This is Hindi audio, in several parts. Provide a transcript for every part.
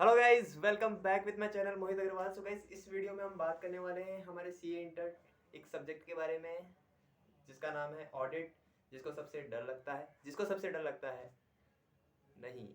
Hello guys, welcome back with my channel Mohit Agrawal. So guys, इस वीडियो में हम बात करने वाले हैं हमारे सीए इंटर एक सब्जेक्ट के बारे में जिसका नाम है ऑडिट। जिसको सबसे डर लगता है नहीं,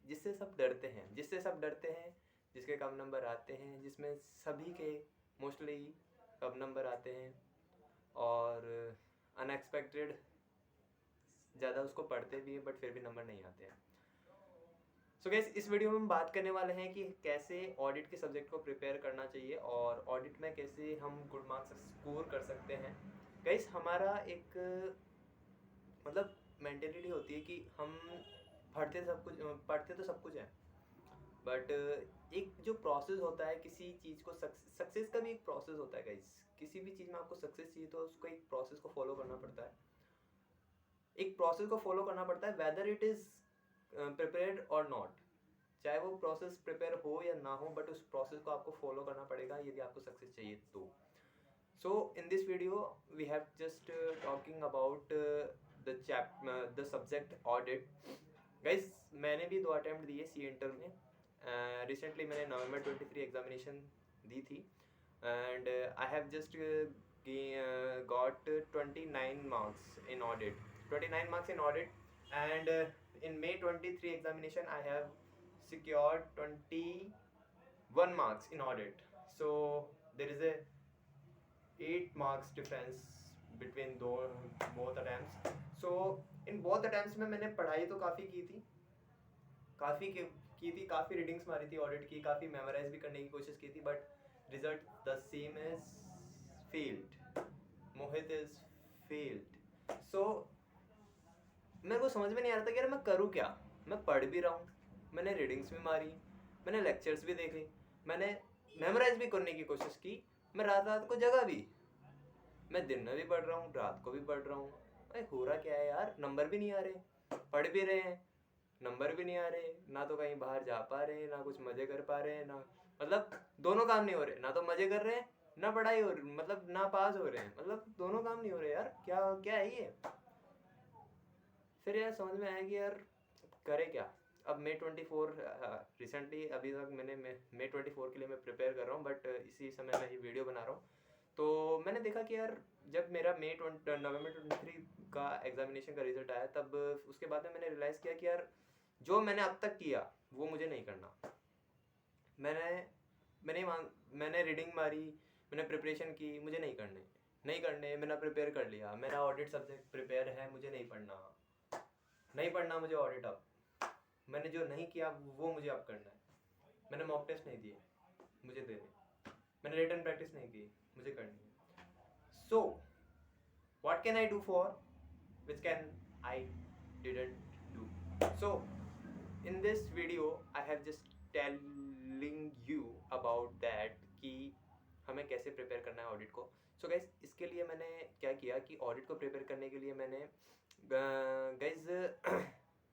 जिससे सब डरते हैं, जिसके कम नंबर आते हैं, जिसमें सभी के मोस्टली कम नंबर आते हैं और अनएक्सपेक्टेड ज़्यादा उसको पढ़ते भी हैं बट फिर भी नंबर नहीं आते हैं। सो गैस, इस वीडियो में हम बात करने वाले हैं कि कैसे ऑडिट के सब्जेक्ट को प्रिपेयर करना चाहिए और ऑडिट में कैसे हम गुड मार्क्स स्कोर कर सकते हैं। गैस, हमारा एक मतलब मेंटेलिटी होती है कि हम पढ़ते तो सब कुछ है बट एक जो प्रोसेस होता है किसी चीज़ को सक्सेस का भी एक प्रोसेस होता है। गाइस, किसी भी चीज़ में आपको सक्सेस चाहिए तो उसको एक प्रोसेस को फॉलो करना पड़ता है। वेदर इट इज़ प्रिपेयर्ड और नॉट, चाहे वो प्रोसेस प्रिपेयर हो या ना हो बट उस प्रोसेस को आपको फॉलो करना पड़ेगा यदि आपको सक्सेस चाहिए तो। So in this video we have just talking about the subject audit. Guys, मैंने भी 2 अटेम्प्ट दिए सी इंटर में। रिसेंटली मैंने नवंबर 23 एग्जामिनेशन दी थी and I have just got 29 marks in audit. 29 marks in audit and in May 23 examination I have secured 21 marks in audit. So there is a 8 marks difference between both attempts. So in both attempts में मैंने पढ़ाई तो काफ़ी की थी, काफ़ी रीडिंग्स मारी थी ऑडिट की, काफ़ी मेमोराइज भी करने की कोशिश की थी but result the same is failed. Mohit is failed. So मेरे को समझ में नहीं आ रहा था कि यार मैं करूँ क्या। मैं पढ़ भी रहा हूँ, मैंने रीडिंग्स भी मारी, मैंने लेक्चर्स भी देखे, मैंने मेमोराइज भी करने की कोशिश की, मैं रात रात को जगा भी, मैं दिन में भी पढ़ रहा हूँ, रात को भी पढ़ रहा हूँ। अरे हो रहा क्या है यार, नंबर भी नहीं आ रहे, पढ़ भी रहे हैं, नंबर भी नहीं आ रहे, ना तो कहीं बाहर जा पा रहे हैं, ना कुछ मज़े कर पा रहे हैं, ना मतलब दोनों काम नहीं हो रहे, ना तो मज़े कर रहे हैं, ना पढ़ाई हो रही, मतलब ना पास हो रहे हैं, मतलब दोनों काम नहीं हो रहे यार। क्या क्या है ये। फिर यार समझ में आया कि यार करे क्या। अब May 24 रिसेंटली अभी तक मैंने May 24 के लिए मैं प्रिपेयर कर रहा हूँ बट इसी समय मैं ये वीडियो बना रहा हूँ। तो मैंने देखा कि यार जब मेरा नवंबर 23 का एग्जामिनेशन का रिजल्ट आया तब उसके बाद में मैंने रियलाइज़ किया कि यार जो मैंने अब तक किया वो मुझे नहीं करना। मैंने मैंने मैंने रीडिंग मारी, मैंने प्रिपरेशन की, मुझे नहीं करने मैंने प्रिपेयर कर लिया, मेरा ऑडिट सब्जेक्ट प्रिपेयर है, मुझे नहीं पढ़ना मुझे ऑडिट। अब मैंने जो नहीं किया वो मुझे अब करना है। मैंने मॉक टेस्ट नहीं दिए, मुझे देने। मैंने रिटन प्रैक्टिस नहीं की, मुझे करनी है। So what can I do for which can I didn't do. So in this video I have just telling you about that कि हमें कैसे प्रिपेयर करना है ऑडिट को। सो गाइज, इसके लिए मैंने क्या किया कि ऑडिट को प्रिपेयर करने के लिए मैंने गाइज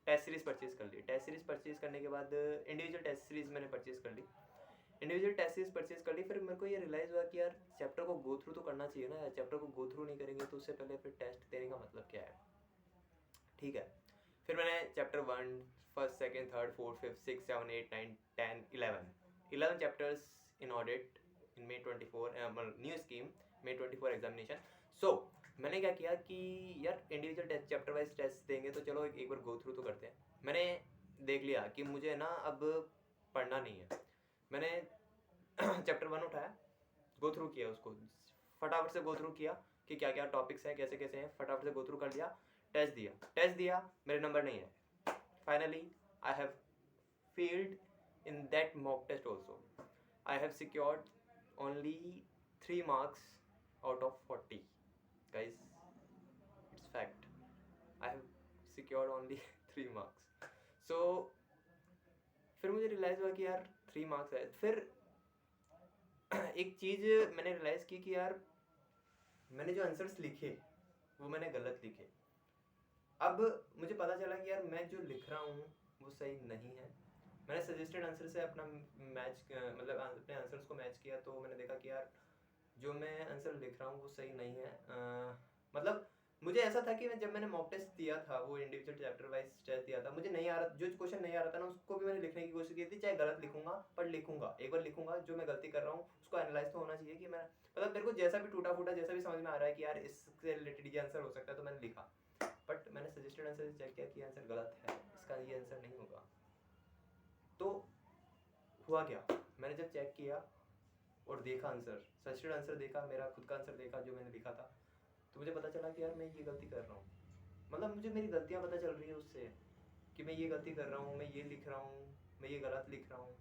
टेस्ट सीरीज़ परचेज़ कर ली। टेस्ट सीरीज़ परचेज़ करने के बाद इंडिविजुअल टेस्ट सीरीज़ मैंने परचेज़ कर ली। फिर मेरे को ये रियलाइज़ हुआ कि यार चैप्टर को गो थ्रू तो करना चाहिए ना। चैप्टर को गो थ्रू नहीं करेंगे तो उससे पहले फिर टेस्ट देने का मतलब क्या है। ठीक है, फिर मैंने chapter 1 first second third fourth fifth 6 7 8 9 10 11 chapters in audit in May 24 new scheme May 24 examination. So मैंने क्या किया कि यार individual test chapter wise test देंगे तो चलो एक बार गो थ्रू तो करते हैं। मैंने देख लिया कि मुझे ना अब पढ़ना नहीं है। मैंने चैप्टर 1 उठाया, गो थ्रू किया उसको, फटाफट से गो थ्रू किया कि क्या क्या टॉपिक्स हैं, कैसे कैसे हैं, फटाफट से गो थ्रू कर लिया। टेस्ट दिया, मेरे नंबर नहीं आए। Finally I have failed in that mock test also. I have secured only 3 marks out of 40. Guys, it's fact. I have secured only 3 marks. So फिर मुझे रियलाइज़ हुआ कि यार 3 marks है। फिर एक चीज़ मैंने रियलाइज़ की कि यार मैंने जो आंसर्स लिखे वो मैंने गलत लिखे। अब मुझे पता चला कि यार मैं जो लिख रहा हूँ वो सही नहीं है। मैंने सजेस्टेड आंसर से अपना मतलब अपने आंसर्स को मैच किया तो मैंने देखा कि यार जो मैं आंसर लिख रहा हूँ वो सही नहीं है। मतलब मुझे ऐसा था कि जब मैंने मॉक टेस्ट दिया था, वो इंडिविजुअल चैप्टर वाइज टेस्ट दिया था, मुझे नहीं आ रहा, जो क्वेश्चन नहीं आ रहा था ना उसको भी मैंने लिखने की कोशिश की थी, चाहे गलत लिखूंगा पर लिखूंगा, एक बार लिखूंगा, जो मैं गलती कर रहा हूँ उसको एनालाइज तो होना चाहिए कि मैं मतलब मेरे को जैसा भी टूटा फूटा जैसा भी समझ में आ रहा है कि यार इससे रिलेटेड ये आंसर हो सकता है, तो मैंने लिखा, बट मैंने सजेस्टेड आंसर से चेक किया कि आंसर गलत है, इसका ये आंसर नहीं होगा। तो हुआ क्या, मैंने जब चेक किया और देखा आंसर, सजेस्टेड आंसर देखा, मेरा खुद का आंसर देखा जो मैंने लिखा था, तो मुझे पता चला कि यार मैं ये गलती कर रहा हूँ, मतलब मुझे मेरी गलतियाँ पता चल रही है उससे कि मैं ये गलती कर रहा हूँ, मैं ये लिख रहा हूँ, मैं ये गलत लिख रहा हूँ।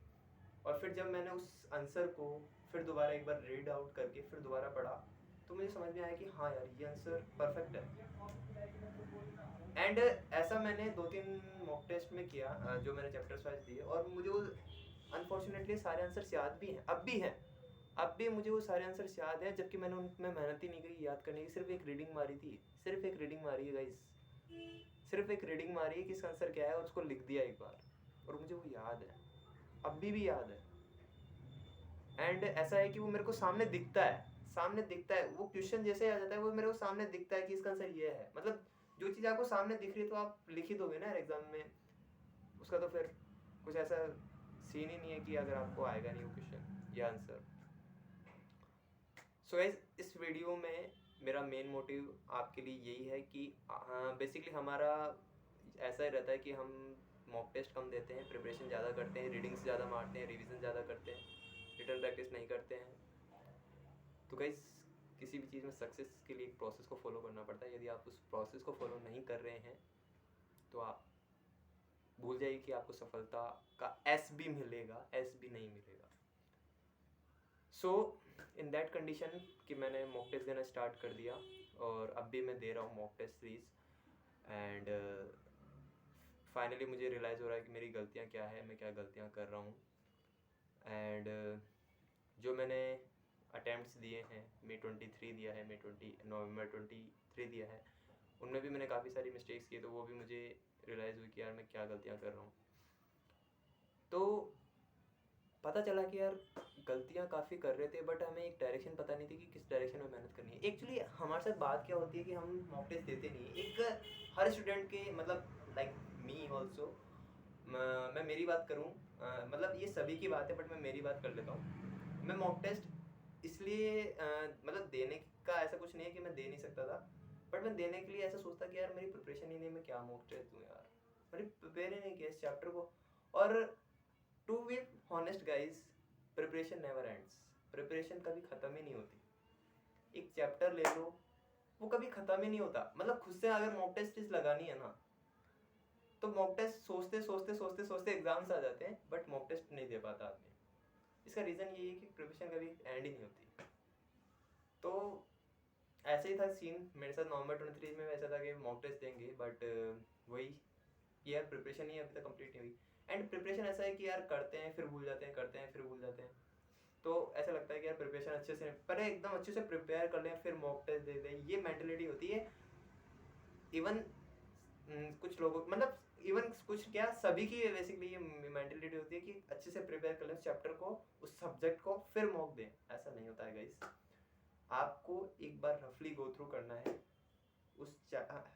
और फिर जब मैंने उस आंसर को फिर दोबारा एक बार रीड आउट करके फिर दोबारा पढ़ा, तो मुझे समझ में आया कि हाँ यार ये आंसर परफेक्ट है। एंड ऐसा मैंने 2-3 मॉक टेस्ट में किया जो मैंने चैप्टर्स वाइज दिए, और मुझे वो अनफॉर्चुनेटली सारे आंसर्स याद भी हैं, अब भी हैं, अब भी मुझे वो सारे आंसर्स याद है, जबकि मैंने उनमें मेहनत ही नहीं की याद करने की, सिर्फ एक रीडिंग मारी थी, सिर्फ एक रीडिंग मारी है गाइस, सिर्फ एक रीडिंग मारी है कि इसका आंसर क्या है और उसको लिख दिया एक बार, और मुझे वो याद है, अभी भी याद है। एंड ऐसा है कि वो मेरे को सामने दिखता है, सामने दिखता है, वो क्वेश्चन जैसे आ जाता है वो मेरे को सामने दिखता है कि इसका आंसर ये है, मतलब जो चीज़ आपको सामने दिख रही है तो आप लिख ही दोगे ना यार एग्जाम में, उसका तो फिर कुछ ऐसा सीन ही नहीं है कि अगर आपको आएगा नहीं वो क्वेश्चन या आंसर। सो गाइस, इस वीडियो में मेरा मेन मोटिव आपके लिए यही है कि बेसिकली हमारा ऐसा ही रहता है कि हम मॉक टेस्ट कम देते हैं, प्रिपरेशन ज़्यादा करते हैं, रीडिंग्स ज़्यादा मारते हैं, रिवीजन ज़्यादा करते हैं, रिटर्न प्रैक्टिस नहीं करते हैं। तो गाइस, किसी भी चीज़ में सक्सेस के लिए एक प्रोसेस को फॉलो करना पड़ता है, यदि आप उस प्रोसेस को फॉलो नहीं कर रहे हैं तो आप भूल जाइए कि आपको सफलता का एस भी मिलेगा, एस भी नहीं मिलेगा। सो इन दैट कंडीशन कि मैंने मॉक टेस्ट देना स्टार्ट कर दिया, और अब भी मैं दे रहा हूँ mock test series, and finally मुझे रियलाइज़ हो रहा है कि मेरी गलतियाँ क्या है, मैं क्या गलतियाँ कर रहा हूँ। एंड जो मैंने अटैम्प्ट्स दिए हैं, May 23 दिया है, नवंबर 23 दिया है, उनमें भी मैंने काफ़ी सारी मिस्टेक्स की, तो वो भी मुझे रियलाइज़ हुई कि यार मैं क्या गलतियाँ कर रहा हूँ। तो पता चला कि यार गलतियाँ काफ़ी कर रहे थे, बट हमें एक डायरेक्शन पता नहीं थी कि किस डायरेक्शन में मेहनत करनी है। एक्चुअली हमारे साथ बात क्या होती है कि हम मॉक टेस्ट देते नहीं, एक हर स्टूडेंट के मतलब लाइक मी ऑल्सो, मैं मेरी बात करूँ, मतलब ये सभी की बात है बट मैं मेरी बात कर लेता हूँ। मैं मॉक टेस्ट इसलिए मतलब देने का ऐसा कुछ नहीं है कि मैं दे नहीं सकता था, बट मैं देने के लिए ऐसा सोचता कि यार मेरी प्रिपरेशन ही नहीं, मैं क्या मॉक टेस्ट दूँ यार, मैंने प्रिपेयर ही नहीं किया इस चैप्टर को। और to be honest guys, preparation never ends, preparation कभी ख़त्म ही नहीं होती। एक चैप्टर ले लो, वो कभी ख़त्म ही नहीं होता, मतलब खुद से अगर मॉक टेस्ट लगानी है ना, तो मॉक टेस्ट सोचते सोचते सोचते सोचते एग्जाम्स आ जाते हैं, बट मॉक टेस्ट नहीं दे पाता आदमी। इसका रीज़न यही है कि प्रिपरेशन कभी एंड ही नहीं होती। तो ऐसे ही था सीन मेरे साथ नवंबर 23 में, वैसा था कि मॉक टेस्ट देंगे, बट वही कि यार प्रिपरेशन ही अभी तक कंप्लीट नहीं हुई। एंड प्रिपरेशन ऐसा है कि यार करते हैं फिर भूल जाते हैं, करते हैं फिर भूल जाते हैं, तो ऐसा लगता है कि यार प्रिपरेशन अच्छे से पहले एकदम अच्छे से प्रिपेयर कर लें फिर मॉक टेस्ट दे दें, ये मेंटेलिटी होती है। इवन कुछ लोगों मतलब इवन कुछ क्या सभी की बेसिकली ये मेंटेलिटी होती है कि अच्छे से प्रिपेयर कर लें उस चैप्टर को, उस सब्जेक्ट को, फिर मॉक दें। ऐसा नहीं होता है गाइस, आपको एक बार रफली गो थ्रू करना है, उस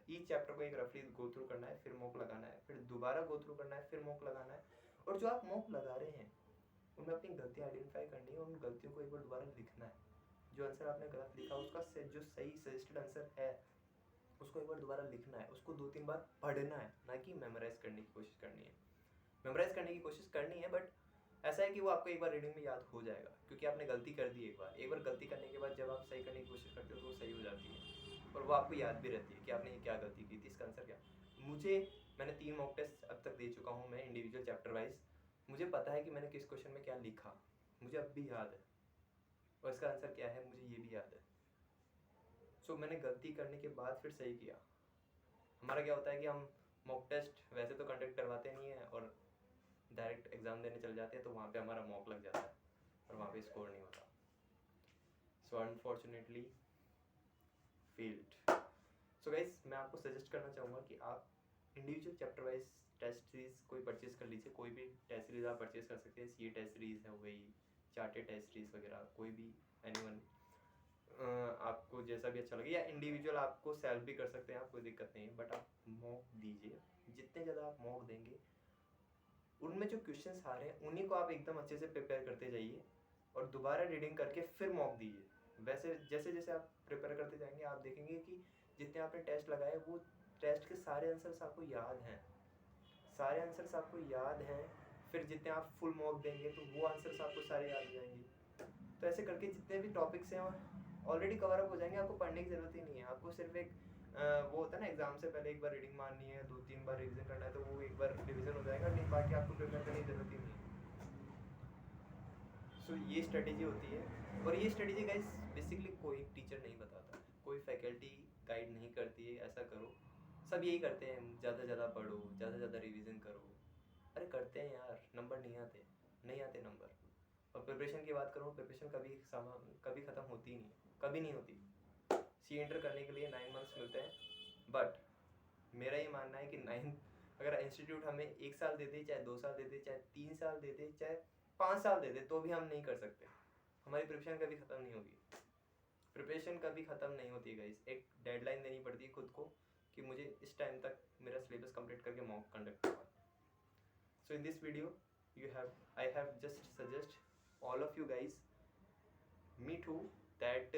ईच चैप्टर को एक रफली गो थ्रू करना है, फिर मॉक लगाना है, फिर दोबारा गो थ्रू करना है, फिर मॉक लगाना है। और जो आप मॉक लगा रहे हैं उनमें अपनी गलतियाँ आइडेंटिफाई करनी है, उन गलतियों को एक बार दोबारा लिखना है। जो आंसर आपने गलत लिखा उसका जो सही सजेस्टेड आंसर है उसको एक बार दोबारा लिखना है, उसको 2-3 बार पढ़ना है, ना कि मेमोराइज करने की कोशिश करनी है। मेमोराइज करने की कोशिश करनी है, बट ऐसा है कि वो आपको एक बार रीडिंग में याद हो जाएगा, क्योंकि आपने गलती कर दी एक बार गलती करने के बाद जब आप सही करने की कोशिश करते हो तो वो सही हो जाती है, और वो आपको याद भी रहती है कि आपने ये क्या गलती की थी, इसका आंसर क्या। मैंने 3 मॉक टेस्ट अब तक दे चुका हूँ मैं इंडिविजुअल चैप्टर वाइज, मुझे पता है कि मैंने किस क्वेश्चन में क्या लिखा, मुझे अब भी याद है, और इसका आंसर क्या है मुझे ये भी याद है। सो मैंने गलती करने के बाद फिर सही किया। हमारा क्या होता है कि हम मॉक टेस्ट वैसे तो कंडक्ट करवाते नहीं है और डायरेक्ट एग्ज़ाम देने चल जाते हैं, तो वहाँ पे हमारा मॉक लग जाता है और वहाँ पे स्कोर नहीं होता। So unfortunately failed. So guys, मैं आपको सजेस्ट करना चाहूँगा कि आप individual chapter wise test series कोई परचेज कर लीजिए, कोई भी टेस्ट सीरीज आप परचेज कर सकते हैं, सी टेस्ट सीरीज है, वही चार्टेड टेस्ट सीरीज वगैरह, कोई भी एनीवन। आपको जैसा भी अच्छा लगे, या इंडिविजुअल आपको सेल्फ भी कर सकते हैं आप, कोई दिक्कत नहीं है, बट आप मॉक दीजिए। जितने ज़्यादा आप मॉक देंगे उनमें जो क्वेश्चंस आ रहे हैं उन्हीं को आप एकदम अच्छे से प्रिपेयर करते जाइए और दोबारा रीडिंग करके फिर मॉक दीजिए। वैसे जैसे जैसे आप प्रिपेयर करते जाएंगे आप देखेंगे कि जितने आपने टेस्ट लगाए वो टेस्ट के सारे आंसर्स आपको याद हैं, सारे आंसर्स आपको याद हैं। फिर जितने आप फुल मॉक देंगे तो वो आंसर्स आपको सारे याद हो जाएंगे। तो ऐसे करके जितने भी टॉपिक्स हैं ऑलरेडी कवर अप हो जाएंगे, आपको पढ़ने की ज़रूरत ही नहीं है। आपको सिर्फ एक वो होता है ना, एग्जाम से पहले एक बार रीडिंग मारनी है, 2-3 बार रिवीजन करना है, तो वो एक बार रिवीजन हो जाएगा, नहीं बाकी आपको प्रिपेयर करने की ज़रूरत ही नहीं है। सो ये स्ट्रेटेजी होती है, और ये स्ट्रेटेजी गाइस बेसिकली कोई टीचर नहीं बताता, कोई फैकल्टी गाइड नहीं करती है ऐसा करो। सब यही करते हैं, ज़्यादा से ज़्यादा पढ़ो, ज़्यादा से ज़्यादा रिवीजन करो। अरे करते हैं यार, नंबर नहीं आते, नहीं आते नंबर। और प्रिपरेशन की बात करूँ, प्रिपरेशन कभी ख़त्म होती ही नहीं, कभी नहीं होती। सी इंटर करने के लिए 9 मंथ्स मिलते हैं, बट मेरा ये मानना है कि 9 अगर इंस्टीट्यूट हमें 1 साल दे दे, चाहे 2 साल दे दे, चाहे 3 साल दे दे, चाहे 5 साल दे दे, तो भी हम नहीं कर सकते। हमारी प्रिपरेशन कभी ख़त्म नहीं होगी, प्रिपरेशन कभी ख़त्म नहीं होती है गाइस। एक डेडलाइन देनी पड़ती है खुद को कि मुझे इस टाइम तक मेरा सिलेबस कंप्लीट करके मॉक कंडक्ट करना है। So in this video I have just suggest all of you guys, me too, that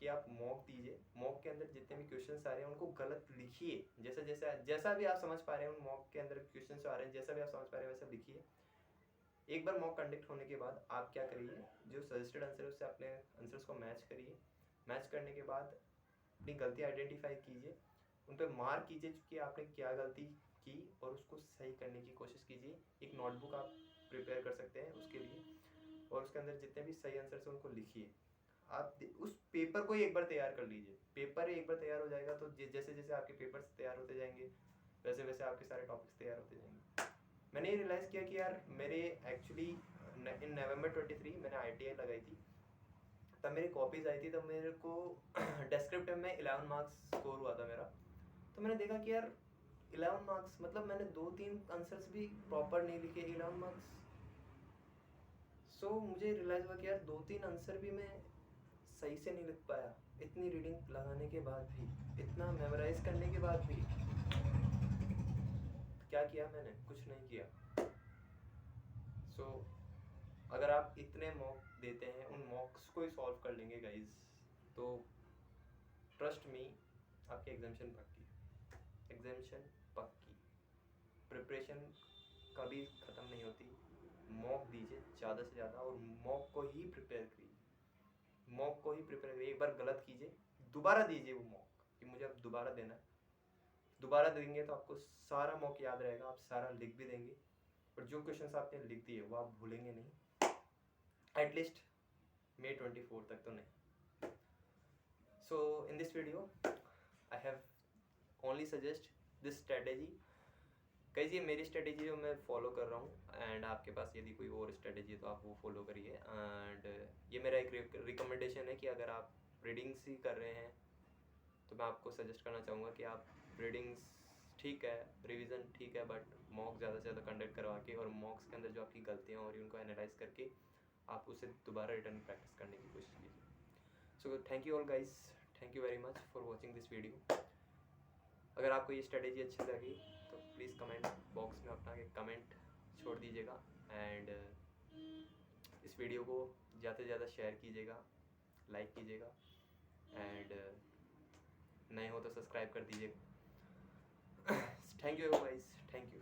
कि आप मॉक दीजिए। मॉक के अंदर जितने भी क्वेश्चंस आ रहे हैं उनको गलत लिखिए, जैसा भी आप समझ पा रहे हैं उन मॉक के अंदर क्वेश्चंस आ रहे हैं, जैसा भी आप समझ पा रहे हैं वैसा लिखिए। एक बार मॉक कंडक्ट होने के बाद आप क्या करिए, जो सजेस्टेड आंसर है उससे अपने आंसर्स को मैच करिए। मैच करने के बाद अपनी गलती आइडेंटिफाई कीजिए, उन पर मार्क कीजिए कि आपने क्या गलती की और उसको सही करने की कोशिश कीजिए। एक नोटबुक आप प्रिपेयर कर सकते हैं उसके लिए, और उसके अंदर जितने भी सही आंसर्स हैं उनको लिखिए। आप उस पेपर को ही एक बार तैयार कर लीजिए। पेपर एक बार तैयार हो जाएगा तो जैसे जैसे आपके पेपर्स तैयार होते जाएंगे वैसे वैसे आपके सारे टॉपिक्स तैयार होते जाएंगे। मैंने ये रियलाइज़ किया कि यार मेरे एक्चुअली इन नवंबर 23 मैंने ITI लगाई थी, तब मेरी कॉपीज़ आई थी, तब मेरे को डिस्क्रिप्टिव में 11 मार्क्स स्कोर हुआ था मेरा। तो मैंने देखा कि यार 11 मार्क्स मतलब मैंने 2-3 आंसर्स भी प्रॉपर नहीं लिखे, 11 मार्क्स। सो मुझे रियलाइज़ हुआ कि यार 2-3 आंसर भी मैं सही से नहीं लिख पाया, इतनी रीडिंग लगाने के बाद भी, इतना मेमोराइज करने के बाद भी। क्या किया मैंने? कुछ नहीं किया। सो अगर आप इतने मॉक देते हैं, उन मॉक्स को ही सॉल्व कर लेंगे गाइज, तो ट्रस्ट मी आपकी एग्जामिशन पक्की, एग्जामिशन पक्की। प्रिपरेशन कभी ख़त्म नहीं होती। मॉक दीजिए ज़्यादा से ज़्यादा और मॉक को ही प्रिपेयर करिए, मॉक को ही प्रिपेयर करिए। एक बार गलत कीजिए, दोबारा दीजिए वो मॉक कि मुझे अब दोबारा देना है। दोबारा देंगे तो आपको सारा मॉक याद रहेगा, आप सारा लिख भी देंगे, और जो क्वेश्चंस आपने लिख दिए वो आप भूलेंगे नहीं, एटलीस्ट May 24 तक तो नहीं। So in this video I have only suggest this strategy. कैसी ये मेरी स्ट्रेटेजी जो मैं फॉलो कर रहा हूँ, एंड आपके पास यदि कोई और स्ट्रेटेजी है तो आप वो फॉलो करिए। एंड ये मेरा एक रिकमेंडेशन है कि अगर आप रीडिंग्स ही कर रहे हैं तो मैं आपको सजेस्ट करना चाहूँगा कि आप रीडिंग्स ठीक है, रिवीजन ठीक है, बट मॉक ज़्यादा से ज़्यादा कंडक्ट करवा के और मॉक्स के अंदर जो आपकी गलतियाँ हो रही हैं उनको एनालाइज करके आप उसे दोबारा रिटर्न प्रैक्टिस करने की कोशिश कीजिए। So thank you all guys, thank you very much for watching this video. अगर आपको ये स्ट्रेटेजी अच्छी लगी तो प्लीज़ कमेंट बॉक्स में अपना एक कमेंट छोड़ दीजिएगा, एंड इस वीडियो को ज़्यादा से ज़्यादा शेयर कीजिएगा, लाइक कीजिएगा, एंड नए हो तो सब्सक्राइब कर दीजिएगा। Thank you guys, thank you.